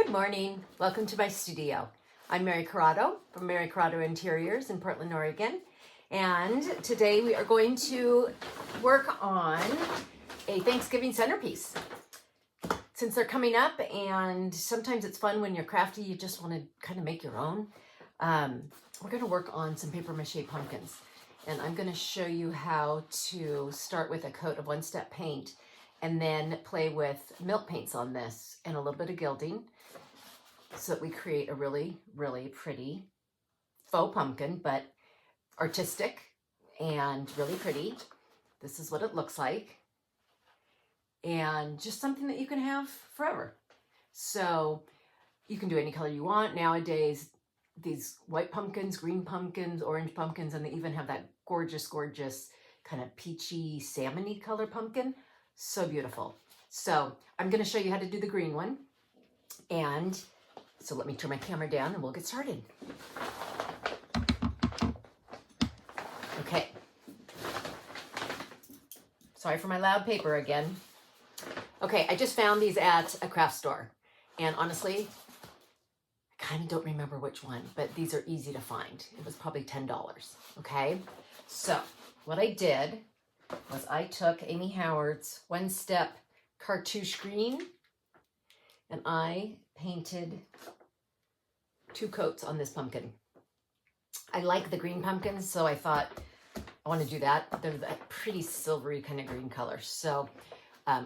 Good morning. Welcome to my studio. I'm Mary Corrado from Mary Corrado Interiors in Portland, Oregon. And today we are going to work on a Thanksgiving centerpiece. Since they're coming up, and sometimes it's fun when you're crafty, you just want to kind of make your own. We're going to work on some paper mache pumpkins. And I'm going to show you how to start with a coat of one-step paint and then play with milk paints on this and a little bit of gilding so that we create a really, really pretty faux pumpkin, but artistic and really pretty. This is what it looks like. And just something that you can have forever. So you can do any color you want. Nowadays, these white pumpkins, green pumpkins, orange pumpkins, and they even have that gorgeous, gorgeous kind of peachy, salmon-y color pumpkin. So beautiful. So I'm going to show you how to do the green one. And so let me turn my camera down and we'll get started. Okay. Sorry for my loud paper again. Okay, I just found these at a craft store. And honestly, I kind of don't remember which one, but these are easy to find. It was probably $10, okay? So what I did was I took Amy Howard's One Step Cartouche Green and I painted 2 coats on this pumpkin. I like the green pumpkins, so I thought I want to do that. They're that pretty silvery kind of green color. So I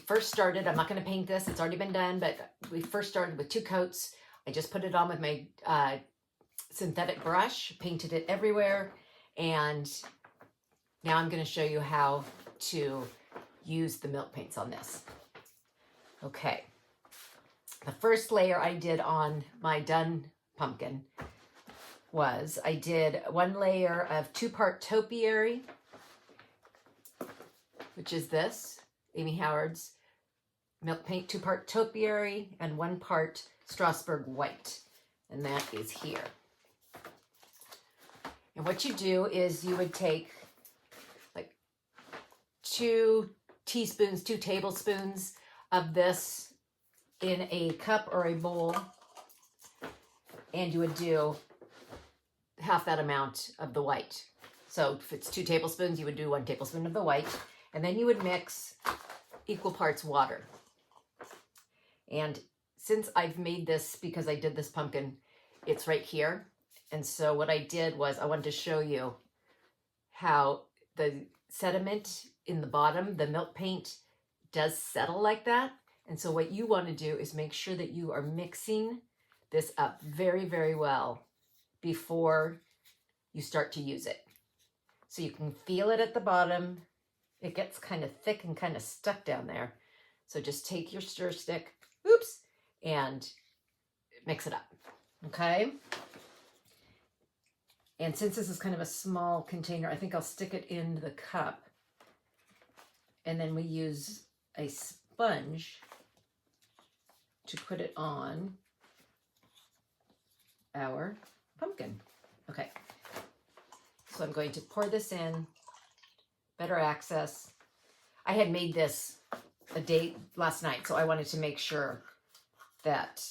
first started, I'm not going to paint this, it's already been done, but we first started with 2 coats. I just put it on with my synthetic brush, painted it everywhere, and now I'm going to show you how to use the milk paints on this. Okay. The first layer I did on my done pumpkin was I did 1 layer of 2-part topiary, which is this, Amy Howard's milk paint 2-part topiary, and 1 part Strasbourg white, and that is here. And what you do is you would take like 2 teaspoons, 2 tablespoons of this in a cup or a bowl, and you would do half that amount of the white. So if it's 2 tablespoons, you would do 1 tablespoon of the white, and then you would mix equal parts water. And since I've made this, because I did this pumpkin, it's right here. And so what I did was I wanted to show you how the sediment in the bottom, the milk paint, does settle like that. And so what you want to do is make sure that you are mixing this up very, very well before you start to use it. So you can feel it at the bottom. It gets kind of thick and kind of stuck down there. So just take your stir stick, oops, and mix it up, okay? And since this is kind of a small container, I think I'll stick it in the cup. And then we use a sponge to put it on our pumpkin. Okay, so I'm going to pour this in, better access. I had made this a day last night, so I wanted to make sure that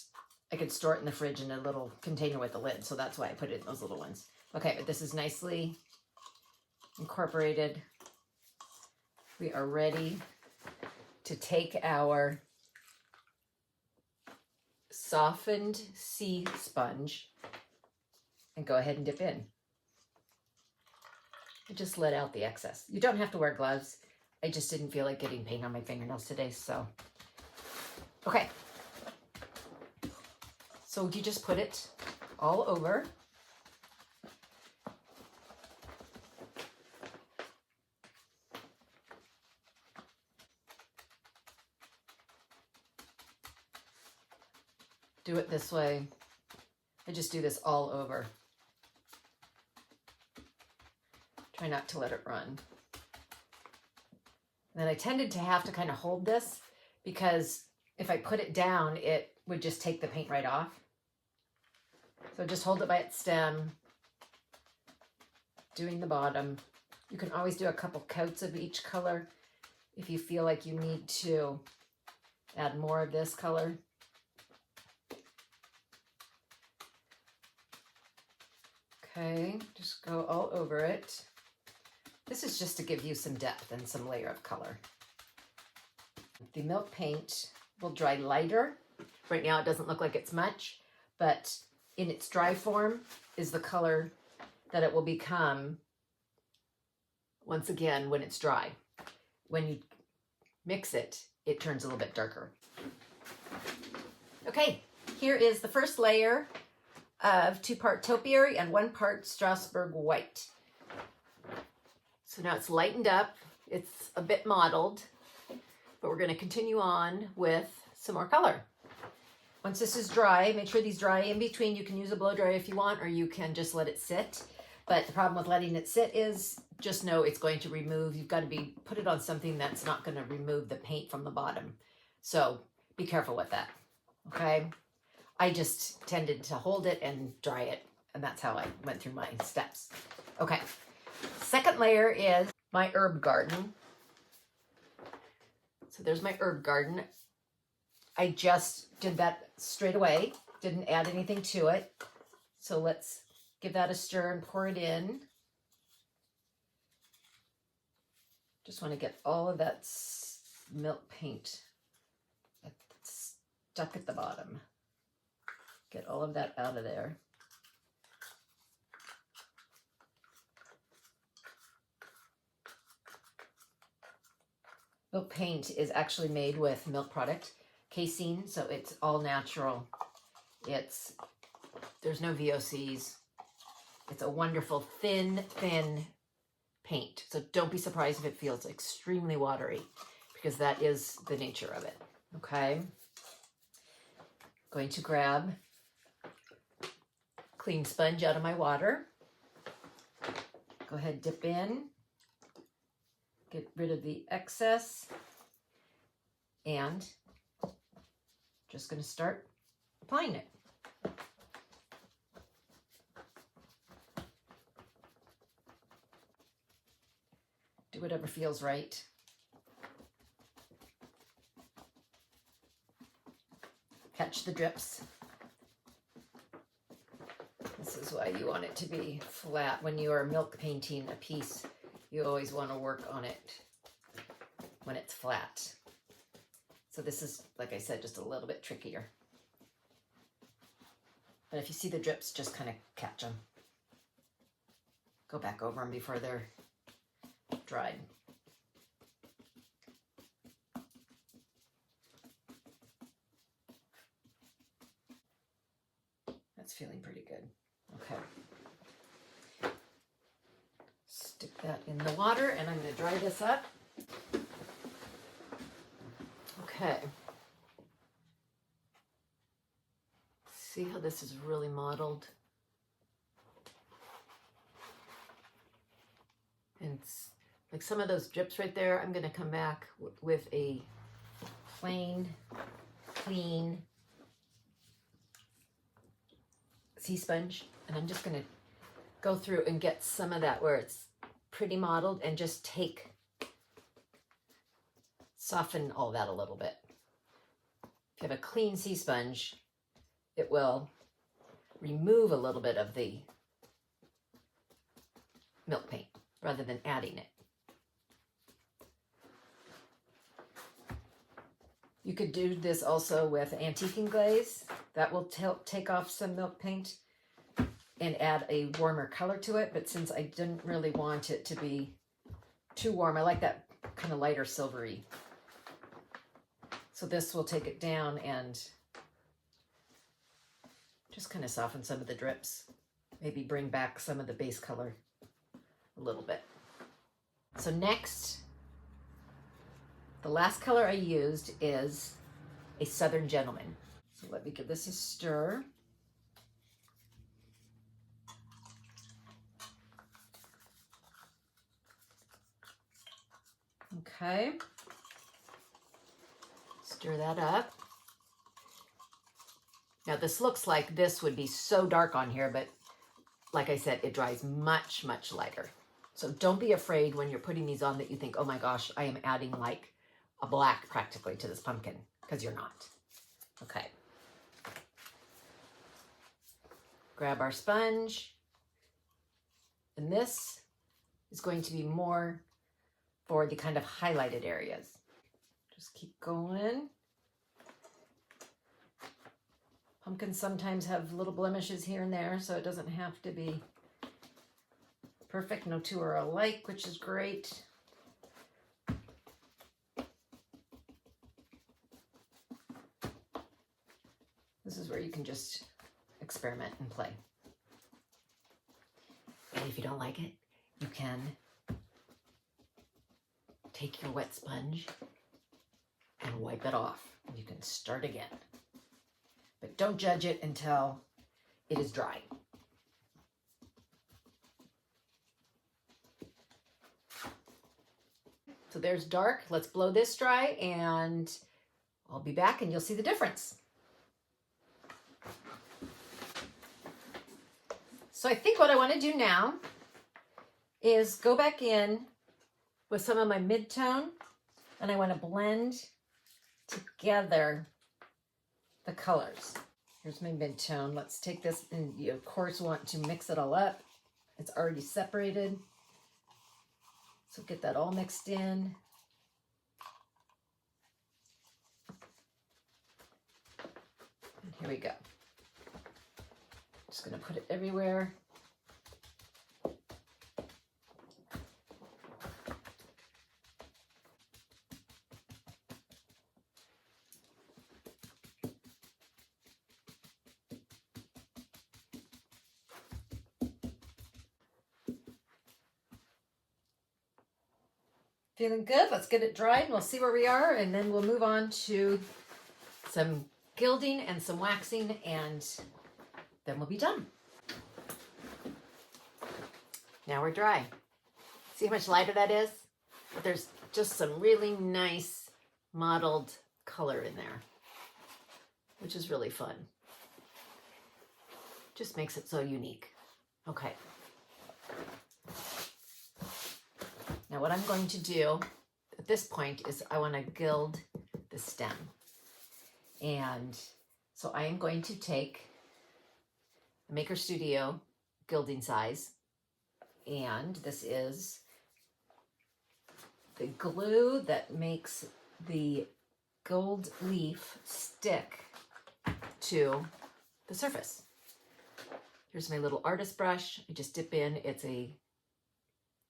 I could store it in the fridge in a little container with a lid, so that's why I put it in those little ones. Okay, but this is nicely incorporated. We are ready to take our softened sea sponge and go ahead and dip in. I just let out the excess. You don't have to wear gloves. I just didn't feel like getting paint on my fingernails today, so. Okay. So you just put it all over. Do it this way. I just do this all over. Try not to let it run. And then I tended to have to kind of hold this because if I put it down, it would just take the paint right off. So just hold it by its stem, doing the bottom. You can always do a couple coats of each color if you feel like you need to add more of this color. Okay, just go all over it. This is just to give you some depth and some layer of color. The milk paint will dry lighter. Right now it doesn't look like it's much, but in its dry form is the color that it will become once again when it's dry. When you mix it, it turns a little bit darker. Okay, here is the first layer of 2-part topiary and 1 part Strasbourg white. So now it's lightened up, it's a bit mottled, but we're going to continue on with some more color. Once this is dry, make sure these dry in between. You can use a blow dryer if you want, or you can just let it sit. But the problem with letting it sit is just know it's going to remove. You've got to put it on something that's not going to remove the paint from the bottom. So be careful with that, okay? I just tended to hold it and dry it, and that's how I went through my steps. Okay, second layer is my herb garden. So there's my herb garden. I just did that straight away, didn't add anything to it. So let's give that a stir and pour it in. Just want to get all of that milk paint that's stuck at the bottom. Get all of that out of there. Milk paint is actually made with milk product casein, so it's all natural. There's no VOCs. It's a wonderful thin paint. So don't be surprised if it feels extremely watery, because that is the nature of it. Okay. Going to grab clean sponge out of my water. Go ahead, dip in. Get rid of the excess. And just going to start applying it. Do whatever feels right. Catch the drips. This is why you want it to be flat. When you are milk painting a piece, you always want to work on it when it's flat. So this is, like I said, just a little bit trickier. But if you see the drips, just kind of catch them. Go back over them before they're dried. That's feeling pretty good. Okay. Stick that in the water, and I'm going to dry this up. Okay. See how this is really mottled? And like some of those drips right there, I'm going to come back with a plain, clean sea sponge, and I'm just going to go through and get some of that where it's pretty mottled and just soften all that a little bit. If you have a clean sea sponge, it will remove a little bit of the milk paint rather than adding it. You could do this also with antiquing glaze. That will take off some milk paint and add a warmer color to it. But since I didn't really want it to be too warm, I like that kind of lighter silvery. So this will take it down and just kind of soften some of the drips. Maybe bring back some of the base color a little bit. So next, the last color I used is a Southern Gentleman. So let me give this a stir. Okay. Stir that up. Now this looks like this would be so dark on here, but like I said, it dries much, much lighter. So don't be afraid when you're putting these on that you think, oh my gosh, I am adding like a black practically to this pumpkin, because you're not. Okay. Grab our sponge, And this is going to be more for the kind of highlighted areas. Just keep going. Pumpkins sometimes have little blemishes here and there, so it doesn't have to be perfect. No two are alike, which is great. This is where you can just experiment and play. And if you don't like it, you can take your wet sponge and wipe it off. You can start again. But don't judge it until it is dry. So there's dark. Let's blow this dry and I'll be back and you'll see the difference. So I think what I want to do now is go back in with some of my mid-tone and I want to blend together the colors. Here's my mid-tone. Let's take this, and you of course want to mix it all up. It's already separated. So get that all mixed in. And here we go. Just gonna put it everywhere. Feeling good? Let's get it dried and we'll see where we are, and then we'll move on to some gilding and some waxing, and then we'll be done. Now we're dry. See how much lighter that is? But there's just some really nice mottled color in there, which is really fun. Just makes it so unique. Okay. Now what I'm going to do at this point is I want to gild the stem. And so I am going to take the Maker Studio gilding size, and this is the glue that makes the gold leaf stick to the surface. Here's my little artist brush. I just dip in. It's a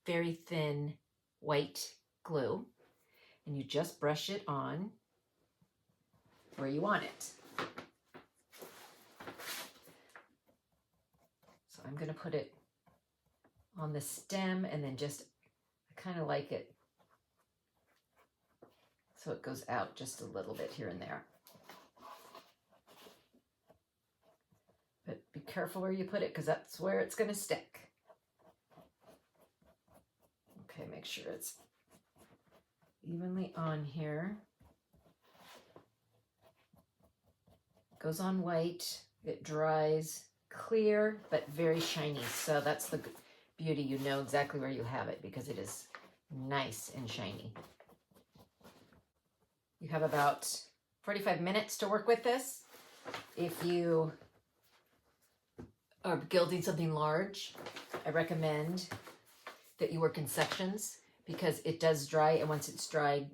very thin white glue, and you just brush it on where you want it. So I'm going to put it on the stem, and then just I kind of like it so it goes out just a little bit here and there. But be careful where you put it, because that's where it's going to stick. Okay, make sure it's evenly on here. Goes on white, it dries clear but very shiny. So that's the beauty. You know exactly where you have it because it is nice and shiny. You have about 45 minutes to work with this. If you are gilding something large, I recommend that you work in sections because it does dry, and once it's dried,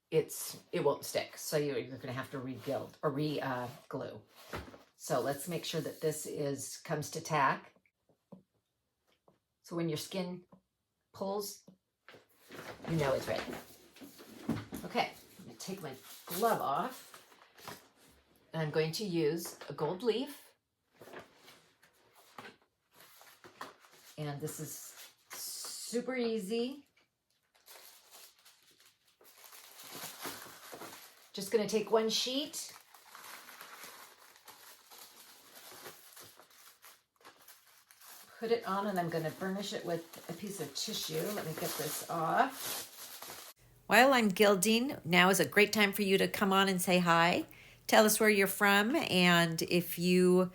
it won't stick. So you're going to have to re-gild or re-glue. So let's make sure that this comes to tack. So when your skin pulls, you know it's ready. Okay, I'm going to take my glove off, and I'm going to use a gold leaf. And this is super easy. Just going to take one sheet. Put it on, and I'm going to burnish it with a piece of tissue. Let me get this off. While I'm gilding, now is a great time for you to come on and say hi. Tell us where you're from, and if you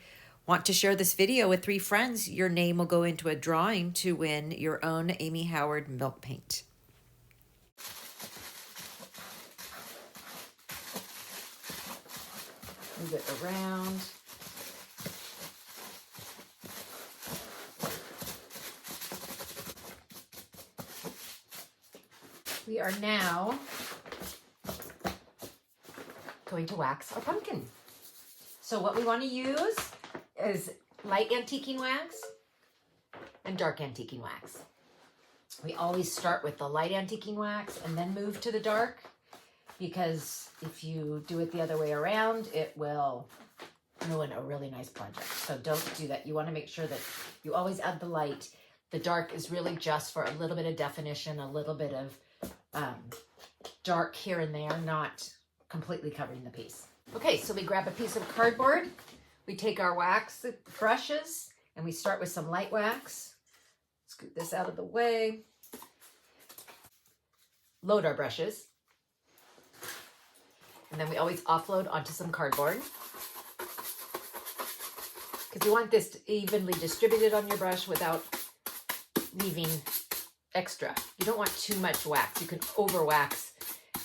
want to share this video with 3 friends, your name will go into a drawing to win your own Amy Howard milk paint. Move it around. We are now going to wax our pumpkin. So what we want to use is light antiquing wax and dark antiquing wax. We always start with the light antiquing wax and then move to the dark, because if you do it the other way around, it will ruin a really nice project. So don't do that. You want to make sure that you always add the light. The dark is really just for a little bit of definition, a little bit of dark here and there, not completely covering the piece. Okay, so we grab a piece of cardboard, we take our wax brushes, and we start with some light wax. Scoot this out of the way. Load our brushes. And then we always offload onto some cardboard, because you want this evenly distributed on your brush without leaving extra. You don't want too much wax. You can over wax,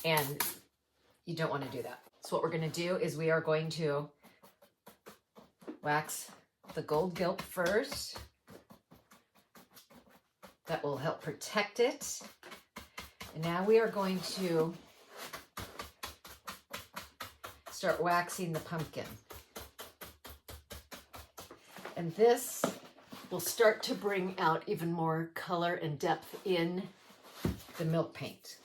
and you don't want to do that. So what we're going to do is we are going to wax the Gold Gilt first. That will help protect it. And now we are going to start waxing the pumpkin. And this will start to bring out even more color and depth in the milk paint.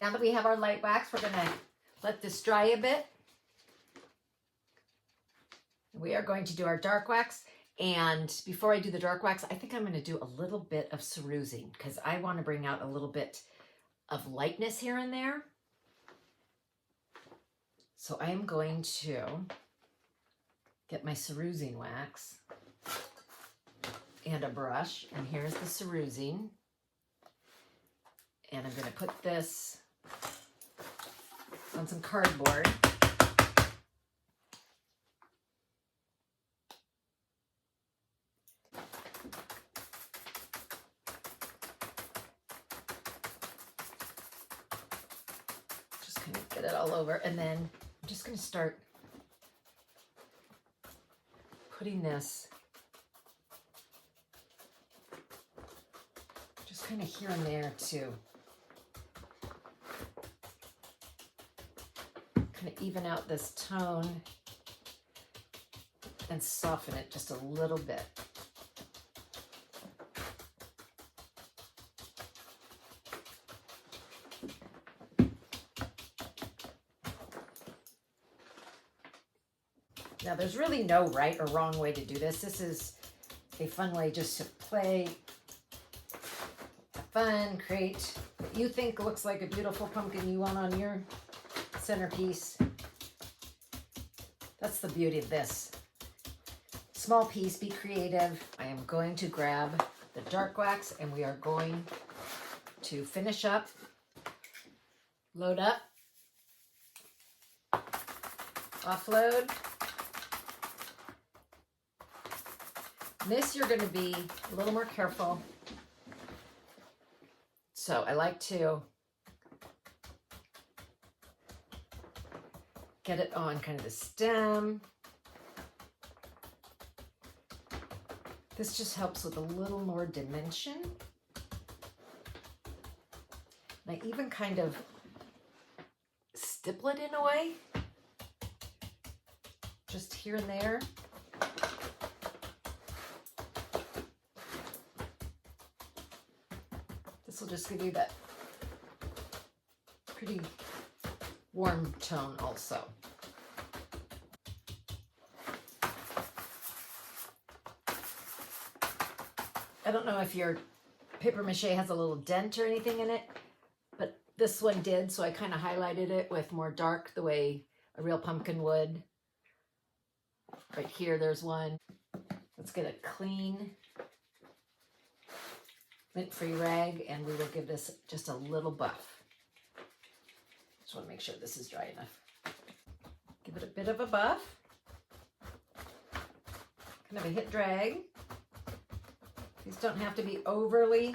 Now that we have our light wax, we're gonna let this dry a bit. We are going to do our dark wax. And before I do the dark wax, I think I'm gonna do a little bit of cerusing, because I wanna bring out a little bit of lightness here and there. So I am going to get my cerusing wax and a brush. And here's the cerusing. And I'm gonna put this on some cardboard. Just kind of get it all over, and then I'm just gonna start putting this just kind of here and there too. Kind of even out this tone and soften it just a little bit. Now there's really no right or wrong way to do this. This is a fun way just to play, have fun, create what you think looks like a beautiful pumpkin you want on your centerpiece. That's the beauty of this. Small piece, be creative. I am going to grab the dark wax, and we are going to finish up, load up, offload. This you're going to be a little more careful. So I like to get it on kind of the stem. This just helps with a little more dimension. And I even kind of stipple it in a way, just here and there. This will just give you that pretty warm tone also. I don't know if your paper mache has a little dent or anything in it, but this one did, so I kind of highlighted it with more dark, the way a real pumpkin would. Right here, there's one. Let's get a clean lint-free rag, and we will give this just a little buff. Just want to make sure this is dry enough. Give it a bit of a buff. Kind of a hit drag. These don't have to be overly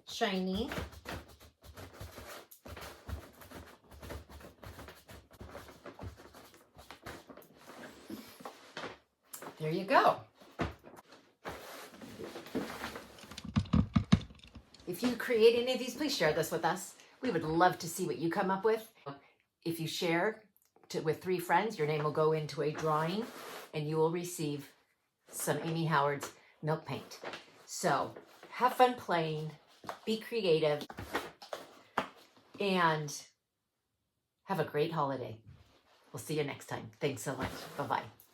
shiny. There you go. If you create any of these, please share this with us. We would love to see what you come up with. If you share with 3 friends, your name will go into a drawing and you will receive some Amy Howard's milk paint. So have fun playing, be creative, and have a great holiday. We'll see you next time. Thanks so much. Bye-bye.